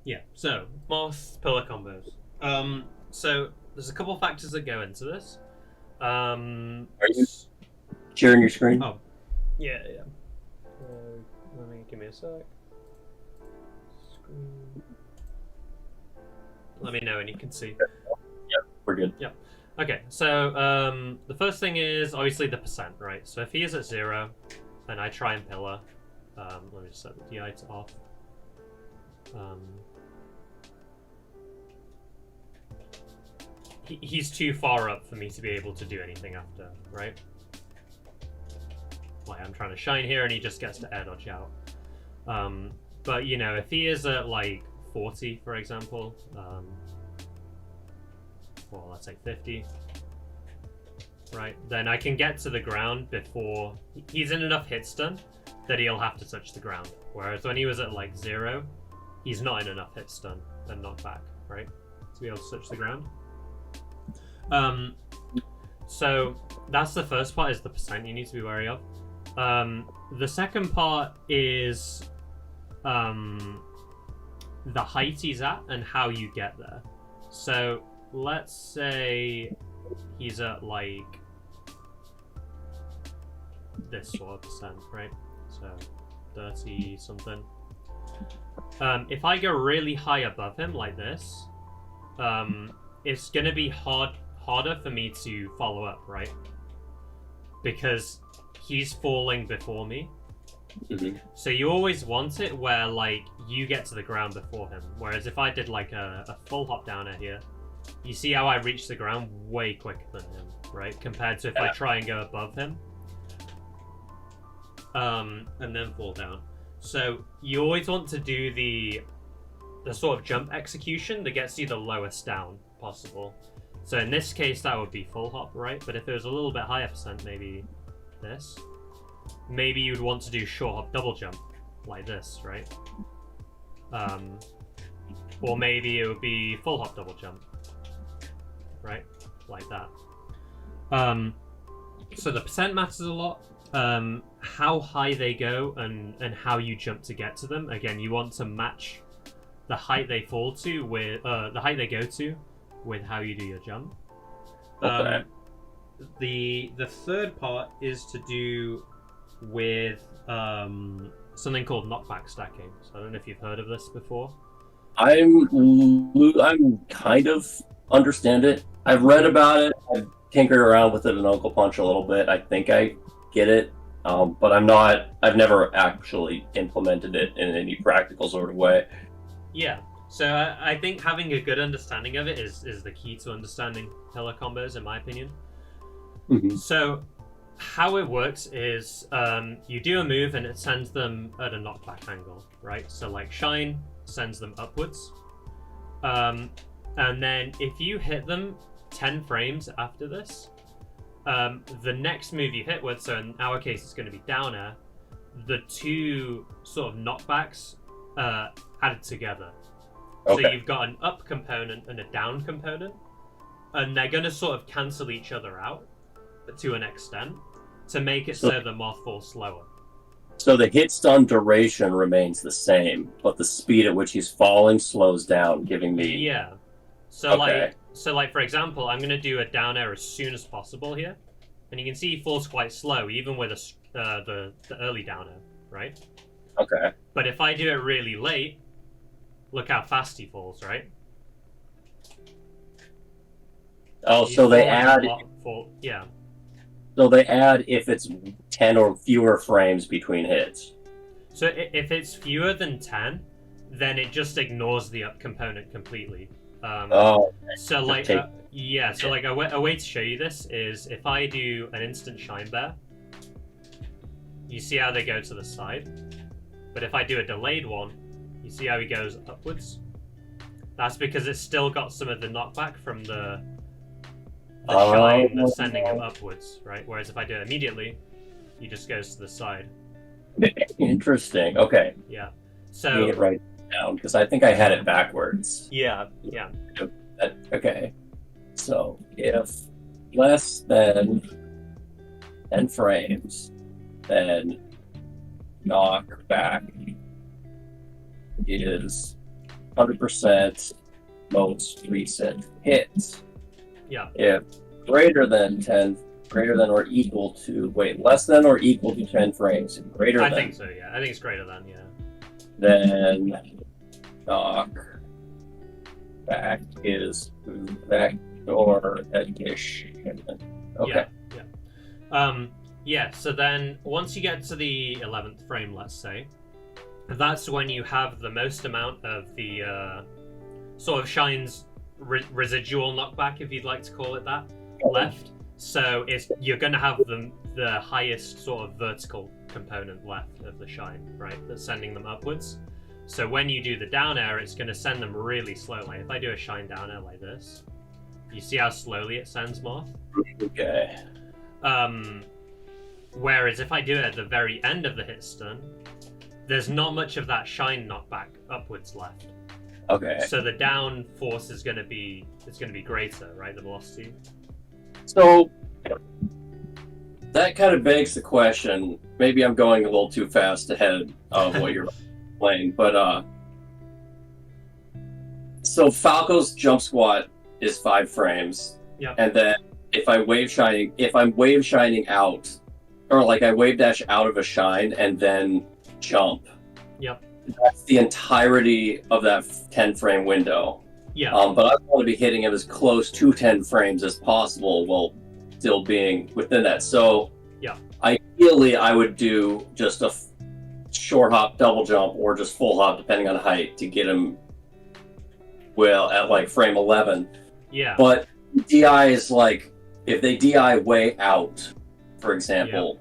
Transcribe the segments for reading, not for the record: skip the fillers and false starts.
Yeah. So Marth pillar combos. So there's a couple factors that go into this. Are you sharing your screen? Oh, yeah, yeah. Let me give me a sec. Screen. Let me know and you can see. Yep, we're good. Yep. Okay, so the first thing is obviously the percent, right? So if he is at 0, and I try and pillar, let me just set the DI to off. He's too far up for me to be able to do anything after, right? Like I'm trying to shine here and he just gets to air dodge out. But you know, if he is at like 40, for example, well, let's say 50, right? Then I can get to the ground before he's in enough hit stun that he'll have to touch the ground. Whereas when he was at like 0, he's not in enough hit stun and knockback, right? To be able to touch the ground. So that's the first part, is the percent you need to be wary of. The second part is the height he's at and how you get there. So let's say he's at like this sort of percent, right? So 30 something. If I go really high above him like this, it's gonna be harder for me to follow up, right? Because he's falling before me. Mm-hmm. So you always want it where like you get to the ground before him. Whereas if I did like a full hop downer here, you see how I reach the ground way quicker than him, right? Compared to if I try and go above him, and then fall down. So you always want to do the sort of jump execution that gets you the lowest down possible. So in this case, that would be full hop, right? But if it was a little bit higher percent, maybe this. Maybe you'd want to do short hop double jump, like this, right? Or maybe it would be full hop double jump, right? Like that. So the percent matters a lot. How high they go and how you jump to get to them. Again, you want to match the height they fall to with the height they go to with how you do your jump. Okay. The third part is to do with something called knockback stacking. So I don't know if you've heard of this before. I'm kind of understand it. I've read about it. I've tinkered around with it in Uncle Punch a little bit. I think I get it, but I've never actually implemented it in any practical sort of way. Yeah. So I think having a good understanding of it is the key to understanding pillar combos, in my opinion. Mm-hmm. So how it works is you do a move and it sends them at a knockback angle, right? So like Shine sends them upwards. And then if you hit them 10 frames after this, the next move you hit with, so in our case it's going to be down air, the two sort of knockbacks added together. Okay. So you've got an up component and a down component, and they're going to sort of cancel each other out to an extent to make it so the Marth falls slower. So the hit stun duration remains the same, but the speed at which he's falling slows down, giving me... Yeah. So Okay. like for example, I'm going to do a down air as soon as possible here, and you can see he falls quite slow, even with the early down air, right? Okay. But if I do it really late, look how fast he falls, right? Oh, He's so they falling a add... lot yeah. So they add if it's 10 or fewer frames between hits. So if it's fewer than 10, then it just ignores the up component completely. So like, yeah, so like a way to show you this is if I do an instant shine bear, you see how they go to the side. But if I do a delayed one, you see how he goes upwards. That's because it's still got some of the knockback from the shine that's sending him upwards, right? Whereas if I do it immediately, he just goes to the side. Interesting. Okay. Yeah. So get it right down because I think I had it backwards. Yeah. Yeah. Okay. So if less than 10 frames, then knockback is 100% most recent hits. Yeah. If greater than or equal to, less than or equal to 10 frames. Greater than. I think so, yeah. I think it's greater than, yeah. Then knockback is vector addition. Okay. Yeah, so then once you get to the 11th frame, let's say, that's when you have the most amount of the sort of shine's residual knockback, if you'd like to call it that, left. So you're going to have the highest sort of vertical component left of the shine, right? That's sending them upwards. So when you do the down air, it's going to send them really slow. Like if I do a shine down air like this, you see how slowly it sends Marth? Okay. Whereas if I do it at the very end of the hit stun, there's not much of that shine knockback upwards left. Okay. So the down force is going to be greater, right? The velocity. So that kind of begs the question. Maybe I'm going a little too fast ahead of what you're playing, but so Falco's jump squat is 5 frames. Yeah. And then if I'm wave shining out, or like I wave dash out of a shine and then jump. Yep. That's the entirety of that 10 frame window. Yeah. But I want to be hitting him as close to 10 frames as possible while still being within that. So yeah. Ideally, I would do just a short hop, double jump, or just full hop, depending on height, to get him at like frame 11. Yeah. But DI is like, if they DI way out, for example,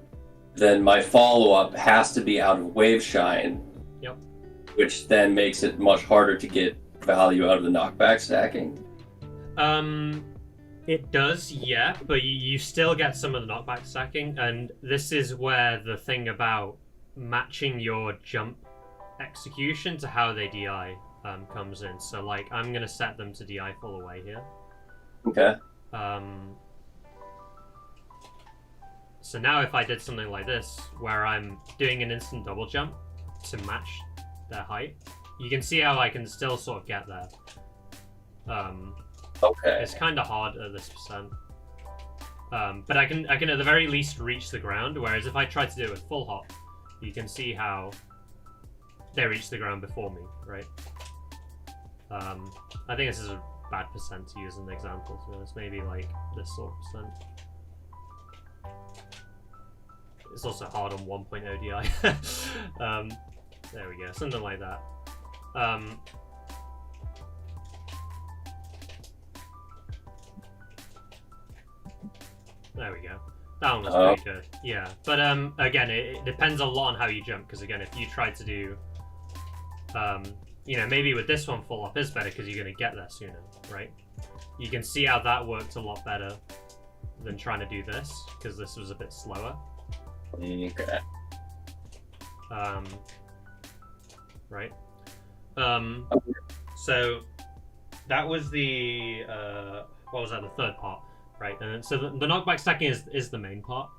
then my follow-up has to be out of wave shine. Yep. Which then makes it much harder to get value out of the knockback stacking. It does, yeah, but you still get some of the knockback stacking, and this is where the thing about matching your jump execution to how they DI comes in. So like I'm gonna set them to DI full away here. Okay. So now if I did something like this, where I'm doing an instant double jump to match their height, you can see how I can still sort of get there. Okay. It's kind of hard at this percent. But I can at the very least reach the ground, whereas if I try to do it with full hop, you can see how they reach the ground before me, right? I think this is a bad percent to use as an example, so it's maybe like this sort of percent. It's also hard on 1.0 DI. There we go, something like that. There we go. That one was pretty good. Yeah, but again, it depends a lot on how you jump, because again, if you try to do, maybe with this one full up is better because you're going to get there sooner, right? You can see how that worked a lot better than trying to do this, because this was a bit slower. Okay. Right. So that was the what was that? The third part, right? And so the knockback stacking is the main part,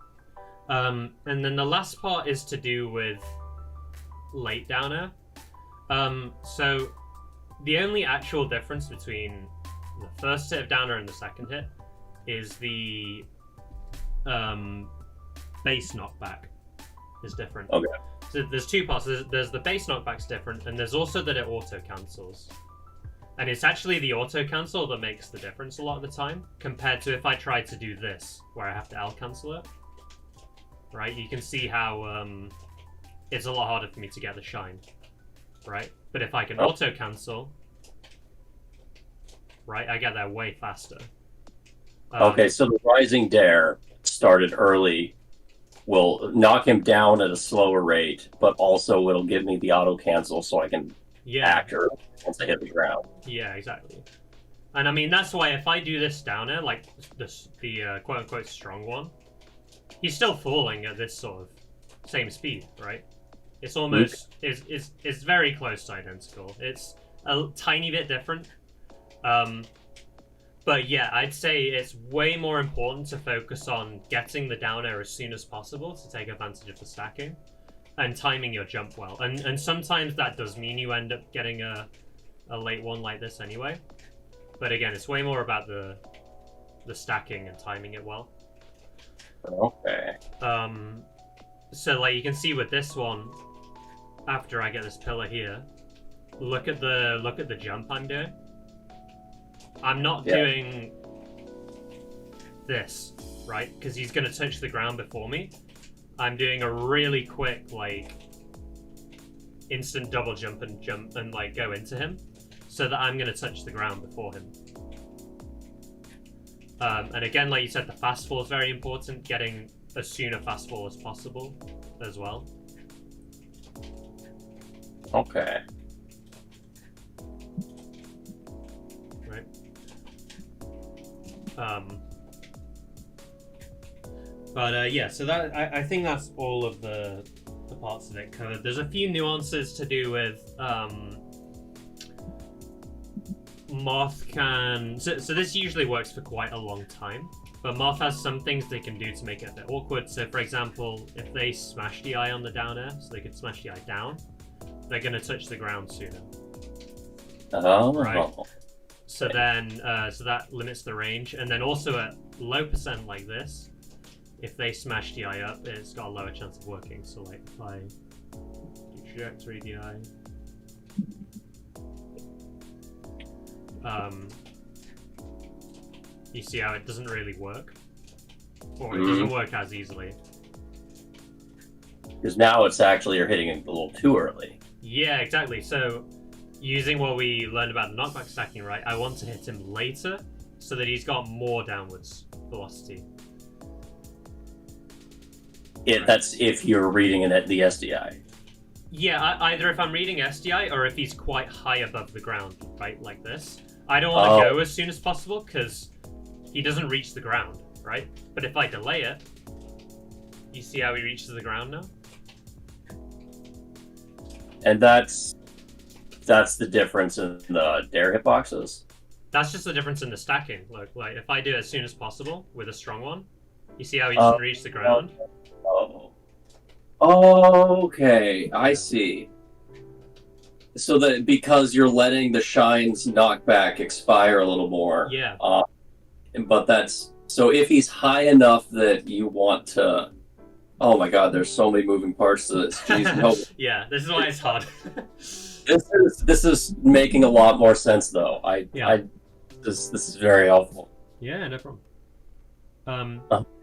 and then the last part is to do with late down air. So the only actual difference between the first hit of down air and the second hit is the base knockback is different. Okay. So there's two parts. There's the base knockback's different, and there's also that it auto cancels. And it's actually the auto cancel that makes the difference a lot of the time, compared to if I tried to do this, where I have to L cancel it. Right? You can see how it's a lot harder for me to get the shine. Right? But if I can auto cancel, right, I get there way faster. Okay, so the rising dare started early will knock him down at a slower rate, but also it'll give me the auto cancel so I can act early once I hit the ground. Yeah, exactly. And I mean, that's why if I do this down air, like the quote unquote strong one, he's still falling at this sort of same speed, right? It's almost it's very close to identical. It's a tiny bit different. But yeah, I'd say it's way more important to focus on getting the down air as soon as possible to take advantage of the stacking and timing your jump well. And sometimes that does mean you end up getting a a late one like this anyway. But again, it's way more about the stacking and timing it well. Okay. So like you can see with this one, after I get this pillar here, look at the jump I'm doing. I'm not doing this, right? Because he's gonna touch the ground before me. I'm doing a really quick, like, instant double jump and like go into him, so that I'm gonna touch the ground before him. And again, like you said, the fast fall is very important. Getting as soon a fast fall as possible, as well. Okay. Right. But yeah, so that I think that's all of the parts of it covered. There's a few nuances to do with Marth can... So this usually works for quite a long time, but Marth has some things they can do to make it a bit awkward. So for example, if they smash the eye on the down air, so they could smash the eye down, they're going to touch the ground sooner. Oh. Right. So then, so that limits the range. And then also at low percent like this, if they smash the eye up, it's got a lower chance of working. So like if I do trajectory the eye, you see how it doesn't really work, or it doesn't work as easily. Because now it's actually you're hitting it a little too early. Yeah, exactly. So using what we learned about the knockback stacking, right? I want to hit him later so that he's got more downwards velocity. Yeah, that's if you're reading it at the SDI. Yeah, either if I'm reading SDI or if he's quite high above the ground, right? Like this. I don't want to go as soon as possible because he doesn't reach the ground, right? But if I delay it, you see how he reaches the ground now? And that's the difference in the dare hitboxes? That's just the difference in the stacking. Look, like if I do it as soon as possible with a strong one, you see how he doesn't reach the ground? Okay, I see. So that because you're letting the shine's knockback expire a little more. Yeah. But that's so if he's high enough that you want to. Oh my God, there's so many moving parts to this. Jeez, no. Yeah, this is why it's hard. This is making a lot more sense though. This is very helpful. Yeah, no problem.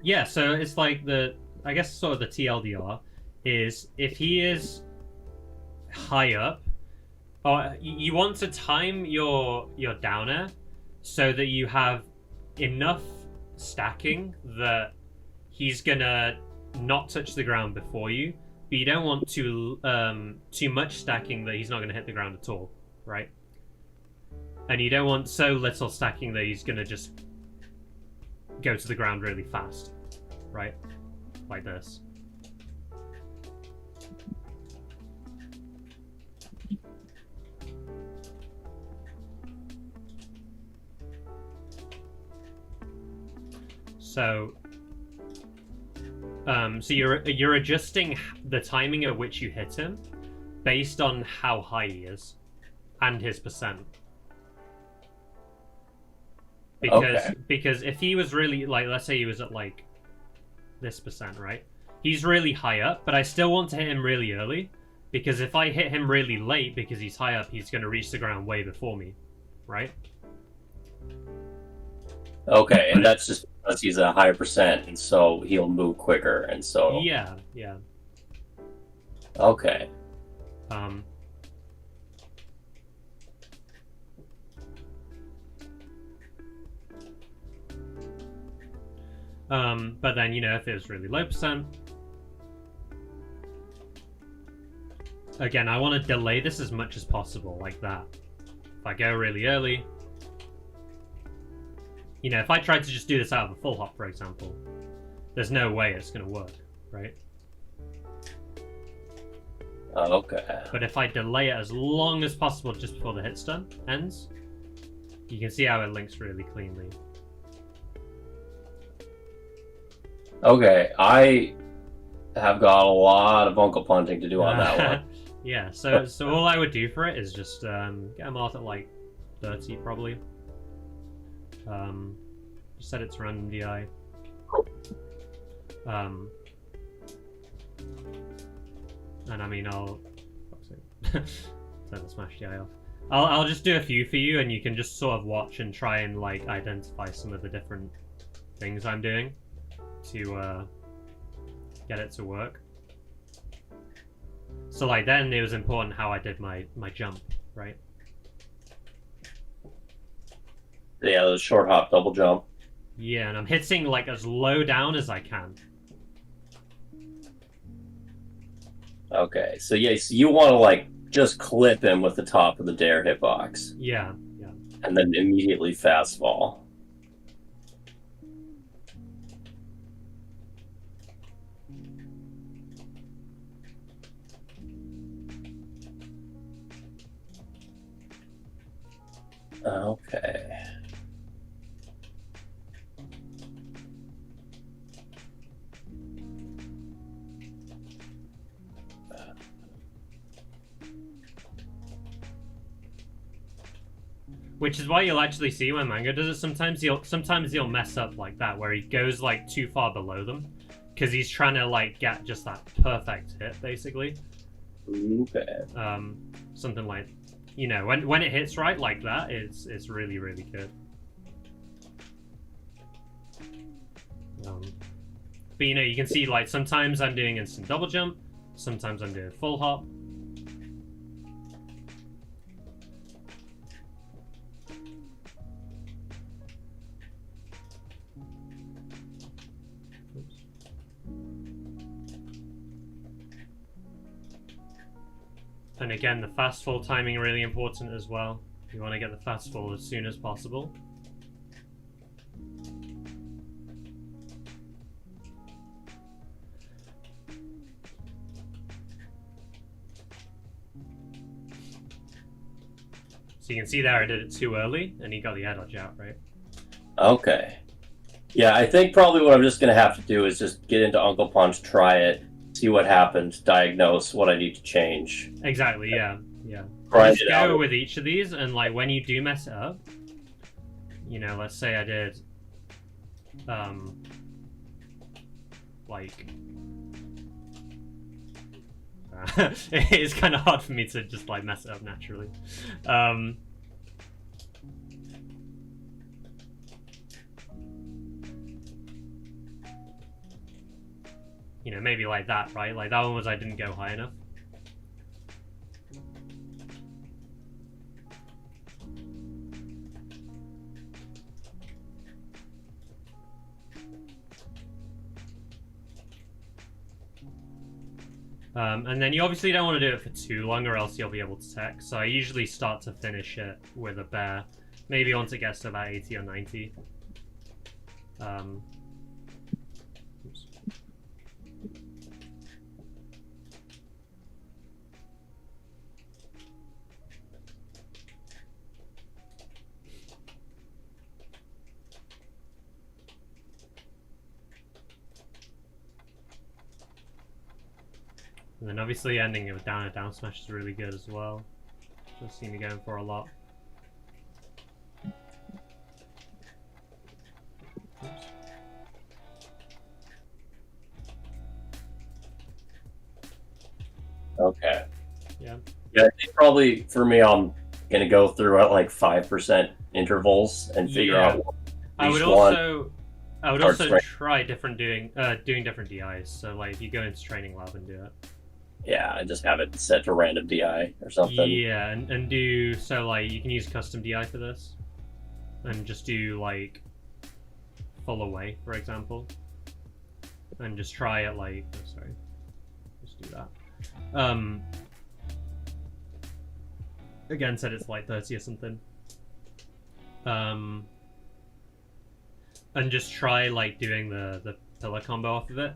Yeah, so it's like I guess sort of the TLDR is if he is high up, or you want to time your down air so that you have enough stacking that he's gonna not touch the ground before you, but you don't want too much stacking that he's not gonna hit the ground at all, right? And you don't want so little stacking that he's gonna just go to the ground really fast, right? Like this. So you're adjusting the timing at which you hit him based on how high he is and his percent. Because if he was really like, let's say he was at like this percent, right? He's really high up, but I still want to hit him really early because if I hit him really late because he's high up, he's going to reach the ground way before me, right? Okay, and that's just because he's a higher percent, and so he'll move quicker, and so... Yeah. Okay. But then, you know, if it was really low percent... Again, I want to delay this as much as possible, like that. If I go really early... You know, if I tried to just do this out of a full hop, for example, there's no way it's going to work, right? Okay. But if I delay it as long as possible just before the hit stun ends, you can see how it links really cleanly. Okay, I have got a lot of uncle punting to do on that one. Yeah, so all I would do for it is just get a Marth at like 30 probably. Just set it to random DI. And I mean I'll turn the smash DI off. I'll just do a few for you, and you can just sort of watch and try and like identify some of the different things I'm doing to get it to work. So like then it was important how I did my jump, right? Yeah, the short hop double jump. Yeah, and I'm hitting like as low down as I can. Okay, so yeah, so you want to like just clip him with the top of the dare hitbox. Yeah, yeah. And then immediately fast fall. Okay. Which is why you'll actually see when Mango does it. Sometimes he'll mess up like that, where he goes like too far below them, because he's trying to like get just that perfect hit, basically. Okay. Something like, you know, when it hits right like that, it's really really good. But you know, you can see like sometimes I'm doing instant double jump, sometimes I'm doing full hop. And again, the fast fall timing really important as well. You want to get the fast fall as soon as possible. So you can see there I did it too early, and he got the air dodge out, right? Okay. Yeah, I think probably what I'm just going to have to do is just get into Uncle Punch, try it, see what happens, diagnose what I need to change. Exactly, yeah. Yeah. Just go with each of these, and like when you do mess it up, you know, let's say I did like it's kind of hard for me to just like mess it up naturally. You know, maybe like that, right? Like that one was I didn't go high enough. And then you obviously don't want to do it for too long, or else you'll be able to tech. So I usually start to finish it with a bear, maybe once it gets to about 80 or 90. Oops. And then obviously ending it with down smash is really good as well. Just see me going for a lot. Oops. Okay. Yeah. Yeah, I think probably for me, I'm going to go through at like 5% intervals and figure out what I would also try doing different DIs. So like if you go into training lab and do it. Yeah, I just have it set to random DI or something. Yeah, and do so like you can use custom DI for this, and just do like full away, for example, and just try it like just do that. Again, said it's like 30 or something. And just try like doing the pillar combo off of it.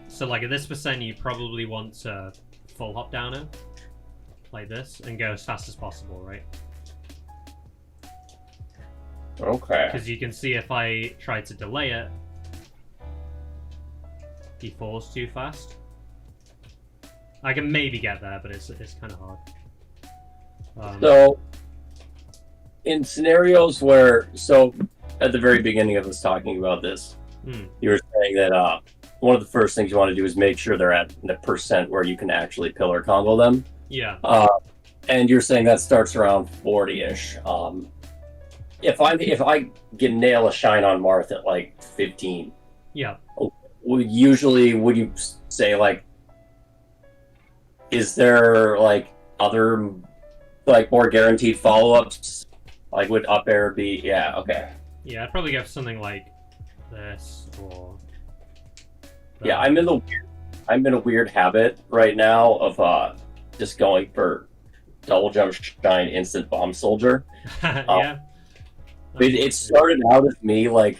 So like at this percent, you probably want to full hop downer like this and go as fast as possible, right? Okay. Because you can see if I try to delay it, he falls too fast. I can maybe get there, but it's kind of hard. So, in scenarios where, at the very beginning of us talking about this, you were saying that one of the first things you want to do is make sure they're at the percent where you can actually pillar combo them. Yeah. And you're saying that starts around 40-ish. If I nail a shine on Marth at like 15, yeah, would you say like, is there like other like more guaranteed follow-ups? Like would up air be? Yeah, okay. Yeah, I'd probably go for something like this or. Yeah, I'm in a weird habit right now of just going for double jump shine instant bomb soldier. Yeah. It started out as me like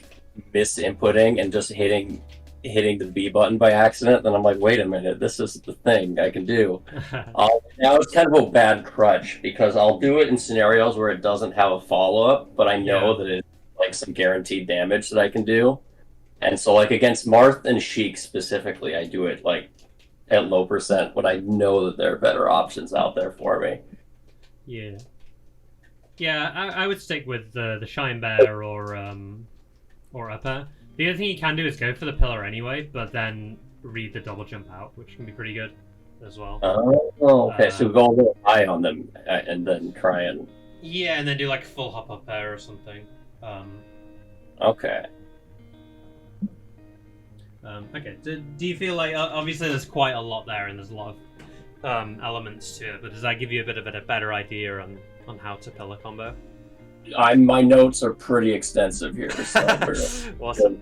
misinputting and just hitting the B button by accident. Then I'm like, wait a minute, this is the thing I can do. Now it's kind of a bad crutch because I'll do it in scenarios where it doesn't have a follow up, but I know that it's like some guaranteed damage that I can do. And so like against Marth and Sheik specifically, I do it like at low percent when I know that there are better options out there for me. Yeah. Yeah, I would stick with the Shine Bear or Upper. The other thing you can do is go for the pillar anyway, but then read the double jump out, which can be pretty good as well. Oh, okay. So go a little high on them and then try and... Yeah, and then do like full hop up air or something. Okay. Okay, do you feel like... obviously there's quite a lot there and there's a lot of elements to it, but does that give you a bit of a better idea on how to pillar combo? My notes are pretty extensive here, so awesome.